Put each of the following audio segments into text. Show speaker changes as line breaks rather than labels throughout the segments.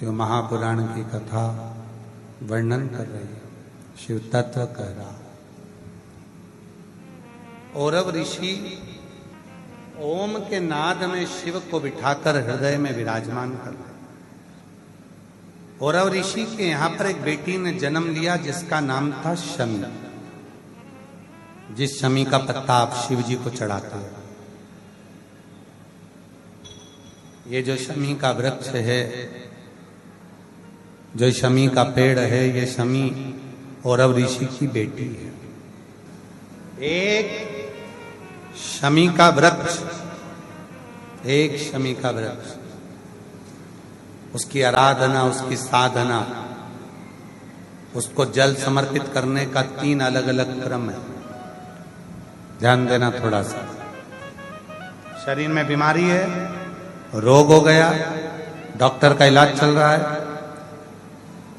शिव महापुराण की कथा वर्णन कर रही है। शिव तत्व कह रहा। औरव ऋषि ओम के नाद में शिव को बिठाकर हृदय में विराजमान कर रहे। औरव ऋषि के यहां पर एक बेटी ने जन्म लिया जिसका नाम था शमी। जिस शमी का पत्ता आप शिव जी को चढ़ाते हैं। ये जो शमी का वृक्ष है, जो शमी का पेड़ है, ये शमी औरव ऋषि की बेटी है। एक शमी का वृक्ष, एक शमी का वृक्ष, उसकी आराधना, उसकी साधना, उसको जल समर्पित करने का 3 अलग अलग क्रम है। ध्यान देना थोड़ा सा। शरीर में बीमारी है, रोग हो गया, डॉक्टर का इलाज चल रहा है,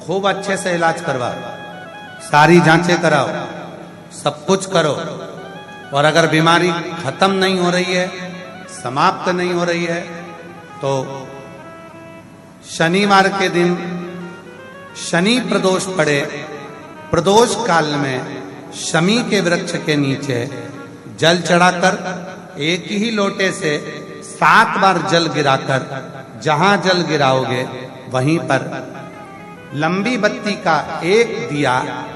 खूब अच्छे से इलाज करवाओ, सारी जांचें कराओ, सब कुछ करो, और अगर बीमारी खत्म नहीं हो रही है, समाप्त नहीं हो रही है, तो शनिवार के दिन शनि प्रदोष पड़े, प्रदोष काल में शमी के वृक्ष के नीचे जल चढ़ाकर एक ही लोटे से 7 बार जल गिराकर, जहां जल गिराओगे वहीं पर लंबी बत्ती का एक दिया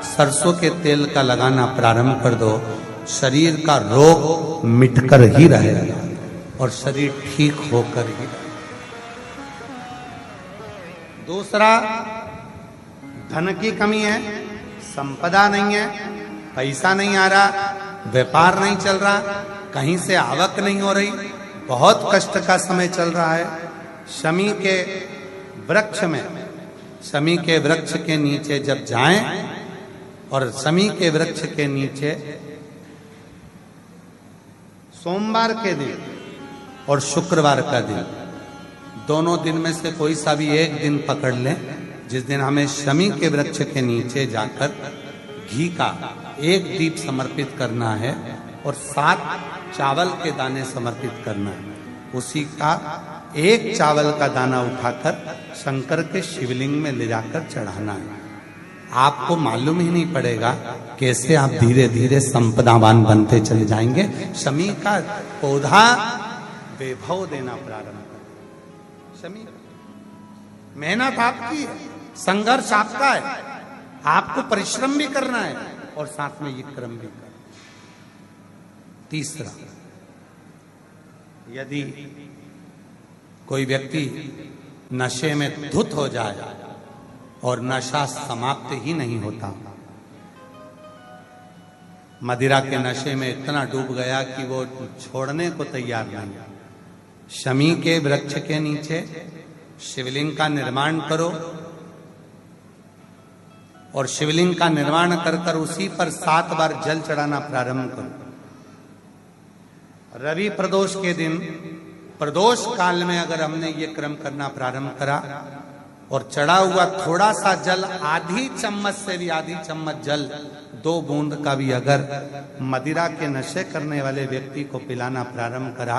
सरसों के तेल का लगाना प्रारंभ कर दो। शरीर का रोग मिटकर ही रहेगा और शरीर ठीक होकर ही रहेगा। दूसरा, धन की कमी है, संपदा नहीं है, पैसा नहीं आ रहा, व्यापार नहीं चल रहा, कहीं से आवक नहीं हो रही, बहुत कष्ट का समय चल रहा है। शमी के वृक्ष में, शमी के वृक्ष के नीचे जब जाएं, और शमी के वृक्ष के नीचे सोमवार के दिन और शुक्रवार का दिन, दोनों दिन में से कोई सा भी एक दिन पकड़ लें, जिस दिन हमें शमी के वृक्ष के नीचे जाकर घी का एक दीप समर्पित करना है और 7 चावल के दाने समर्पित करना है। उसी का एक चावल का दाना उठाकर शंकर के शिवलिंग में ले जाकर चढ़ाना है। आपको मालूम ही नहीं पड़ेगा कैसे आप धीरे धीरे संपदावान बनते चले जाएंगे। शमी का पौधा वैभव देना प्रारंभ कर। शमी, मेहनत आपकी है, संघर्ष आपका है, आपको परिश्रम भी करना है और साथ में ये क्रम भी करना। तीसरा, यदि कोई व्यक्ति नशे में धुत हो जाए और नशा समाप्त ही नहीं होता, मदिरा के नशे में इतना डूब गया कि वो छोड़ने को तैयार नहीं, शमी के वृक्ष के नीचे शिवलिंग का निर्माण करो और शिवलिंग का निर्माण कर कर उसी पर 7 बार जल चढ़ाना प्रारंभ करो। रवि प्रदोष के दिन, प्रदोष काल में अगर हमने ये क्रम करना प्रारंभ करा और चढ़ा हुआ थोड़ा सा जल, आधी चम्मच से भी आधी चम्मच जल, 2 बूंद का भी अगर मदिरा के नशे करने वाले व्यक्ति को पिलाना प्रारंभ करा,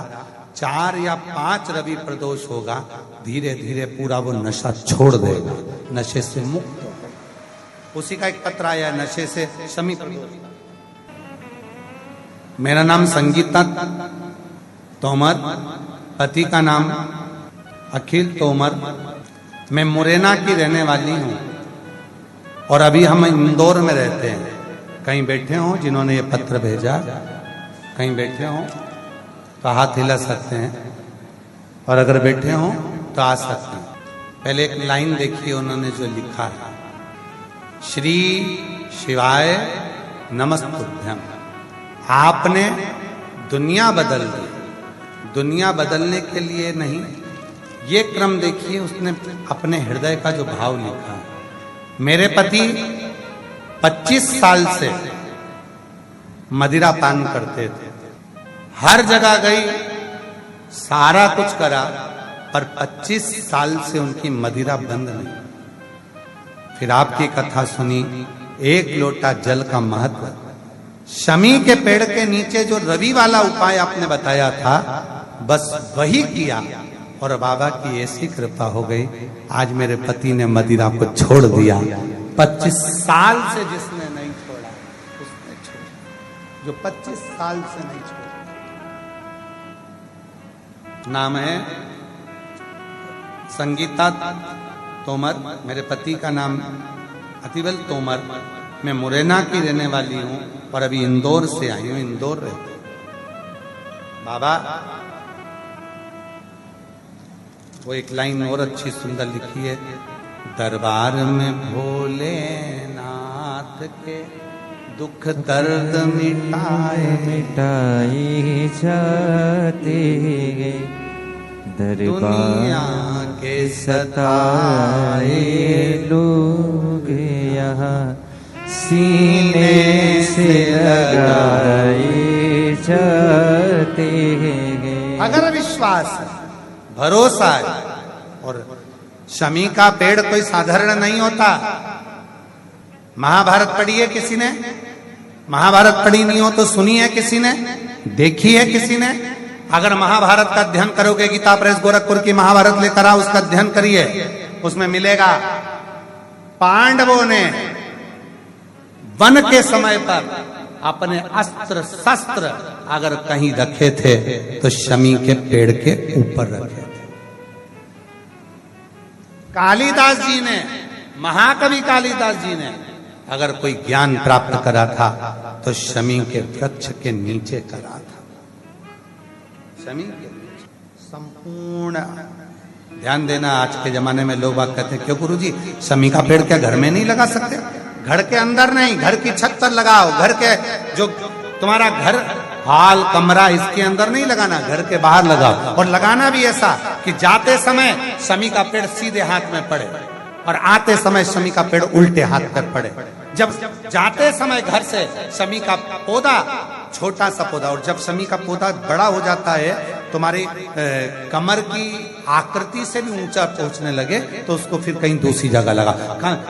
4 या 5 रवि प्रदोष होगा, धीरे धीरे पूरा वो नशा छोड़ देगा, नशे से मुक्त होगा। उसी का एक पत्र आया, नशे से शमी प्रदोष। मेरा नाम संगीता तोमर, पति का नाम अखिल तोमर, मैं मुरैना की रहने वाली हूँ और अभी हम इंदौर में रहते हैं। कहीं बैठे हो जिन्होंने ये पत्र भेजा, कहीं बैठे हो तो हाथ हिला सकते हैं, और अगर बैठे हो तो आ सकते हैं। पहले एक लाइन देखिए उन्होंने जो लिखा है, श्री शिवाय नमस्तुभ्यम। आपने दुनिया बदल दी। दुनिया बदलने के लिए नहीं, ये क्रम देखिए, उसने अपने हृदय का जो भाव लिखा है। मेरे पति 25 साल से मदिरा पान करते थे, हर जगह गई, सारा कुछ करा, पर 25 साल से उनकी मदिरा बंद नहीं। फिर आपकी कथा सुनी, 1 लोटा जल का महत्व, शमी के पेड़ के नीचे जो रवि वाला उपाय आपने बताया था, बस वही किया। और बाबा की ऐसी कृपा हो गई, आज मेरे पति ने मदिरा को छोड़ दिया। 25 साल से जिसने नहीं छोड़ा उसने छोड़ा, जो 25 साल से नहीं छोड़ा। नाम है संगीता तोमर, मेरे पति का नाम अतिबल तोमर। मैं मुरैना की रहने वाली हूं और अभी इंदौर से आई हूं, इंदौर रहती हूं। बाबा वो एक लाइन और अच्छी सुंदर लिखी है, दरबार में भोलेनाथ के दुख दर्द मिटाए
जाते
दुनिया के सताए
लोग यहाँ सीने से लगाए जाते हैं।
अगर विश्वास है, भरोसा है, और शमी का पेड़ कोई साधारण नहीं होता। महाभारत पढ़ी है किसी ने? महाभारत पढ़ी नहीं हो तो सुनी है किसी ने? देखी है किसी ने? अगर महाभारत का अध्ययन करोगे, गीता प्रेस गोरखपुर की महाभारत लेकर आओ, उसका अध्ययन करिए, उसमें मिलेगा पांडवों ने वन के समय पर अपने अस्त्र शस्त्र अगर कहीं रखे थे तो शमी के पेड़ के ऊपर रखे थे। कालिदास जी ने, महाकवि कालिदास जी ने अगर कोई ज्ञान प्राप्त करा था तो शमी के वृक्ष के नीचे करा था। शमी के संपूर्ण ध्यान देना। आज के जमाने में लोग बात कहते हैं, क्यों गुरुजी शमी का पेड़ क्या घर में नहीं लगा सकते? घर के अंदर नहीं, घर की छत पर लगाओ। घर के जो तुम्हारा घर हाल कमरा, इसके अंदर नहीं लगाना, घर के बाहर लगाओ। और लगाना भी ऐसा कि जाते समय शमी का पेड़ सीधे हाथ में पड़े और आते समय शमी का पेड़ उल्टे हाथ पर पड़े। जब जाते समय घर से शमी का पौधा, छोटा सा पौधा, और जब शमी का पौधा बड़ा हो जाता है, तुम्हारी कमर की आकृति से भी ऊंचा पहुंचने लगे, तो उसको फिर कहीं दूसरी जगह लगा।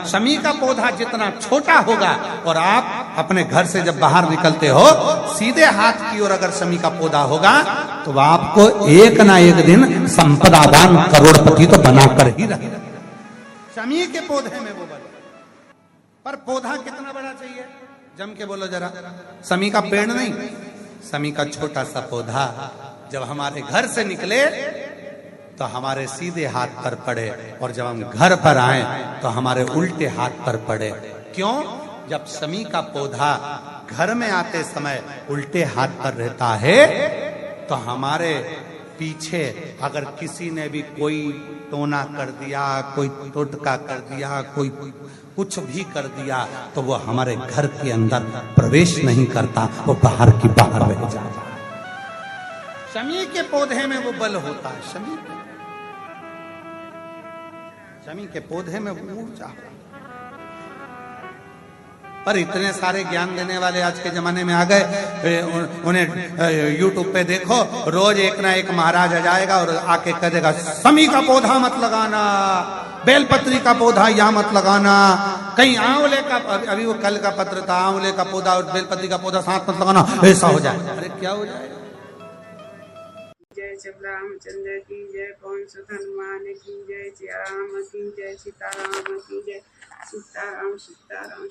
शमी का पौधा जितना छोटा होगा और आप अपने घर से जब बाहर निकलते हो, सीधे हाथ की ओर अगर शमी का पौधा होगा तो आपको एक ना एक दिन संपदावान करोड़पति तो बनाकर ही रहेगा। शमी के पौधे में वो बने, पर पौधा कितना बड़ा चाहिए? जम के बोलो जरा। शमी का पेड़ नहीं, शमी का छोटा सा पौधा जब हमारे घर से निकले तो हमारे सीधे हाथ पर पड़े, और जब हम घर पर आए तो हमारे उल्टे हाथ पर पड़े। क्यों? जब शमी का पौधा घर में आते समय उल्टे हाथ पर रहता है तो हमारे पीछे अगर किसी ने भी कोई टोना कर दिया, कोई टोटका कर दिया, कोई कुछ भी कर दिया, तो वो हमारे घर के अंदर प्रवेश नहीं करता, वो बाहर की बाहर रह जाता है। शमी के पौधे में वो बल होता है। शमी के पौधे में वो ऊर्जा। पर इतने सारे ज्ञान देने वाले आज के जमाने में आ गए, उन्हें यूट्यूब पे देखो, रोज एक ना एक महाराज आ जाएगा और आके कह देगा शमी का पौधा मत लगाना, बेलपत्री का पौधा यहाँ मत लगाना, कहीं आंवले का, अभी वो कल का पत्र था, आंवले का पौधा और बेलपत्री का पौधा साथ मत लगाना, ऐसा हो जाए। अरे क्या हो जाएगा?
जय श्री रामचंद्र की जय, पवन सुत हनुमान की जय, श्री राम की जय, सीताराम की जय, सीताराम सीताराम।